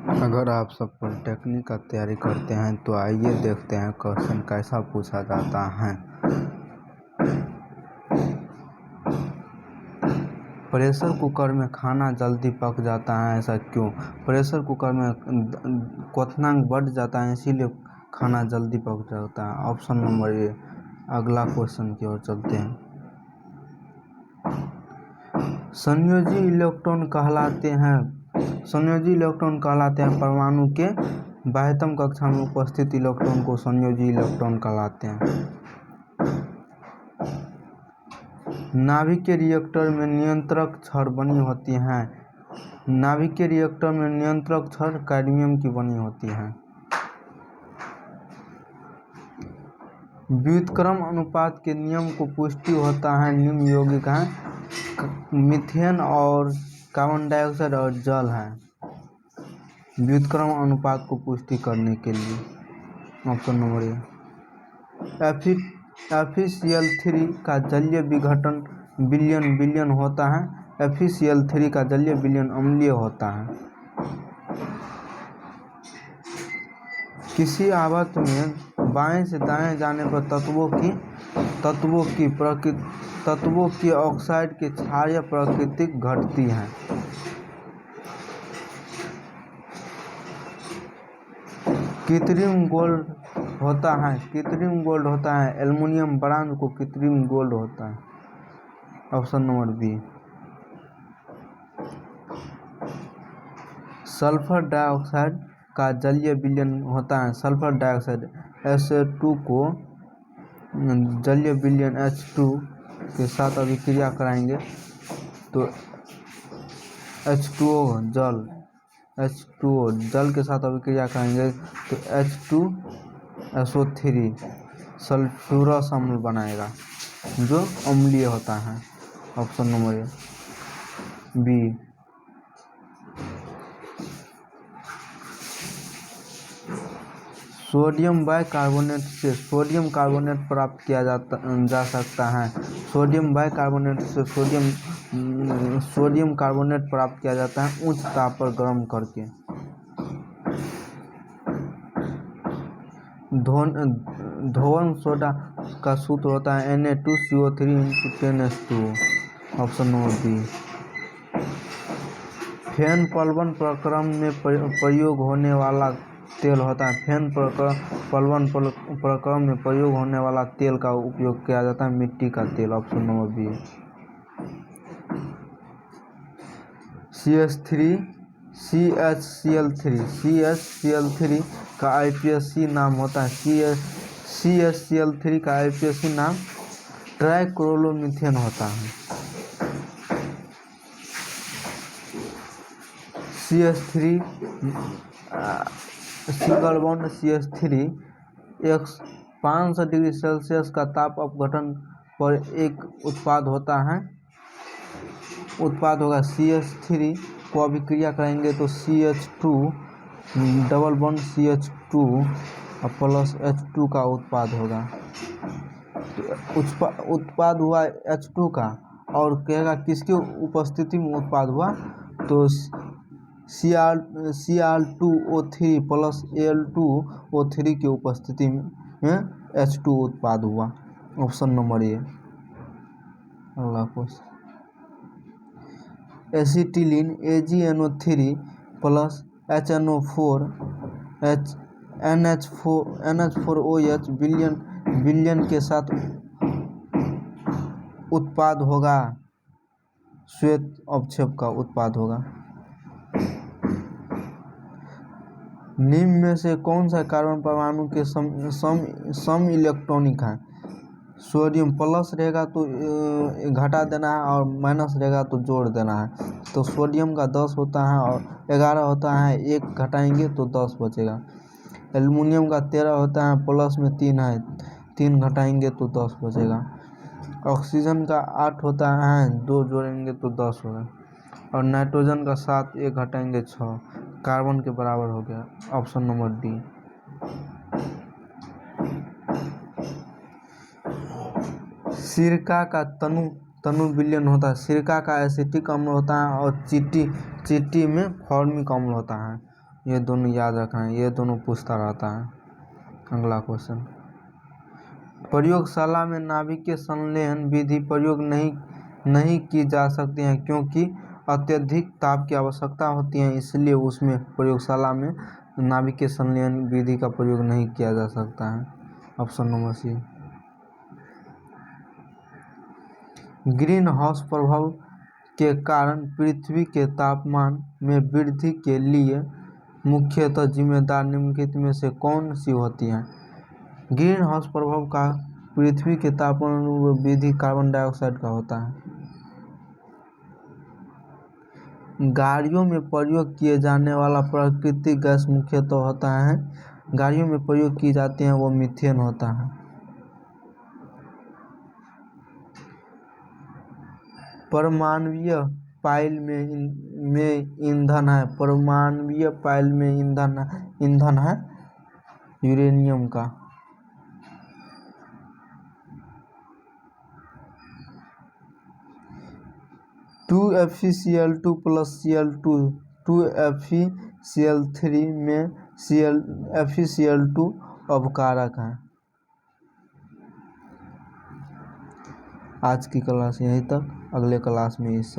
अगर आप सब पॉलिटेक्निक का तैयारी करते हैं तो आइए देखते हैं क्वेश्चन कैसा पूछा जाता है। प्रेशर कुकर में खाना जल्दी पक जाता है, ऐसा क्यों? प्रेशर कुकर में क्वथनांक बढ़ जाता है, इसीलिए खाना जल्दी पक जाता है। Option number A. अगला क्वेश्चन की ओर चलते हैं। संयोजी इलेक्ट्रॉन कहलाते हैं परमाणु के बाह्यतम कक्षा में उपस्थित इलेक्ट्रॉन को संयोजी इलेक्ट्रॉन कहलाते हैं। नाभिक के रिएक्टर में नियंत्रक छड़ बनी होती हैं। नाभिक के रिएक्टर में नियंत्रक छड़ कैडमियम की बनी होती है। व्युत्क्रम अनुपात के नियम को पुष्टि होता है निम्न यौगिक हैं, मीथेन और कार्बन डाइऑक्साइड और जल है। व्युत्क्रम अनुपात को पुष्टि करने के लिए ऑप्शन नंबर ए। FeCl3 का जलीय विघटन विलयन होता है। FeCl3 का जलीय विलयन अम्लीय होता है। किसी आवर्त में बाएं से दाएं जाने पर तत्वों की ऑक्साइड की क्षारीय प्रकृति घटती है। कृत्रिम गोल्ड होता है। एल्युमिनियम ब्रांज को कृत्रिम गोल्ड होता है। Option number B. Sulphur dioxide का जलीय विलयन होता है। सल्फर डाइऑक्साइड Sa2 को जलीय विलयन H2 के साथ अभिक्रिया कराएंगे तो H2O जल के साथ अभिक्रिया कराएंगे तो H2SO3 सल्फ्यूरस अम्ल बनाएगा जो अम्लीय होता है। Option number B. Sodium bicarbonate से सोडियम कार्बोनेट प्राप्त किया जा सकता है। सोडियम बाइकार्बोनेट से सोडियम कार्बोनेट प्राप्त किया जाता है उच्च ताप पर गर्म करके। धोवन सोडा का सूत्र होता है Na2CO3 ऑप्शन नंबर बी। फेन प्लवन प्रक्रम में प्रयोग होने वाला तेल होता है। फेन प्लवन प्रक्रम में प्रयोग होने वाला तेल का उपयोग किया जाता है मिट्टी का तेल। Option number B. CH-CL3 का IPSC नाम होता है। CH-CL3 का IPSC नाम ट्राइक्लोरोमीथेन होता है। CH3 single bond CH3 500 degree Celsius का ताप अपघटन पर एक उत्पाद होगा। CH3 को अभिक्रिया करेंगे तो CH2 double bond CH2 plus H2 का उत्पाद होगा। उत्पाद हुआ H2 का और कहेगा किसकी उपस्थिति में उत्पाद हुआ तो Cr2O3 प्लस Al2O3 की उपस्थिति में H2 उत्पाद हुआ। Option number A. अगला question. Acetylene AgNO3 plus HNO4 NH4OH विलयन के साथ उत्पाद होगा श्वेत अवक्षेप का उत्पाद होगा। निम्न में से कौन सा कार्बन परमाणु के सम इलेक्ट्रॉनिक है? सोडियम प्लस रहेगा तो घटा देना है और माइनस रहेगा तो जोड़ देना है। तो सोडियम का 10 होता है और 11 होता है, 1 घटाएंगे तो 10 बचेगा। एल्युमिनियम का 13 होता है, प्लस में 3 है, 3 घटाएंगे तो 10 बचेगा। ऑक्सीजन का 8 होता है, 2 जोड़ेंगे तो 10 होगा। और नाइट्रोजन का 7, 1 घटाएंगे 6, कार्बन के बराबर हो गया। Option number D. सिरका का तनु विलयन होता है। सिरका का एसिटिक अम्ल होता है और चींटी में फॉर्मिक अम्ल होता है। ये दोनों याद रखना है, ये दोनों पूछता रहता है। अगला क्वेश्चन, प्रयोगशाला में नाभिकीय संलयन विधि प्रयोग नहीं की जा सकती है क्योंकि अत्यधिक ताप की आवश्यकता होती है, इसलिए उसमें प्रयोगशाला में नाभिकीय संलयन विधि का प्रयोग नहीं किया जा सकता है। Option number C. Greenhouse प्रभाव के कारण पृथ्वी के तापमान में वृद्धि के लिए मुख्यतः जिम्मेदार निम्नलिखित में से कौन सी होती है? ग्रीन हाउस प्रभाव का पृथ्वी के तापमान में वृद्धि कार्बन डाइऑक्साइड का होता है। गाड़ियों में प्रयोग किए जाने वाला प्राकृतिक गैस मुख्यतः होता है, गाड़ियों में प्रयोग की जाती है वो मीथेन होता है। परमाणुीय पाइल में ईंधन है, परमाणुीय पाइल में ईंधन है यूरेनियम का। (2FeCl2 + Cl2 2FeCl3 में FeCl2 अपकारक है। आज की क्लास यहीं तक, अगले क्लास में इससे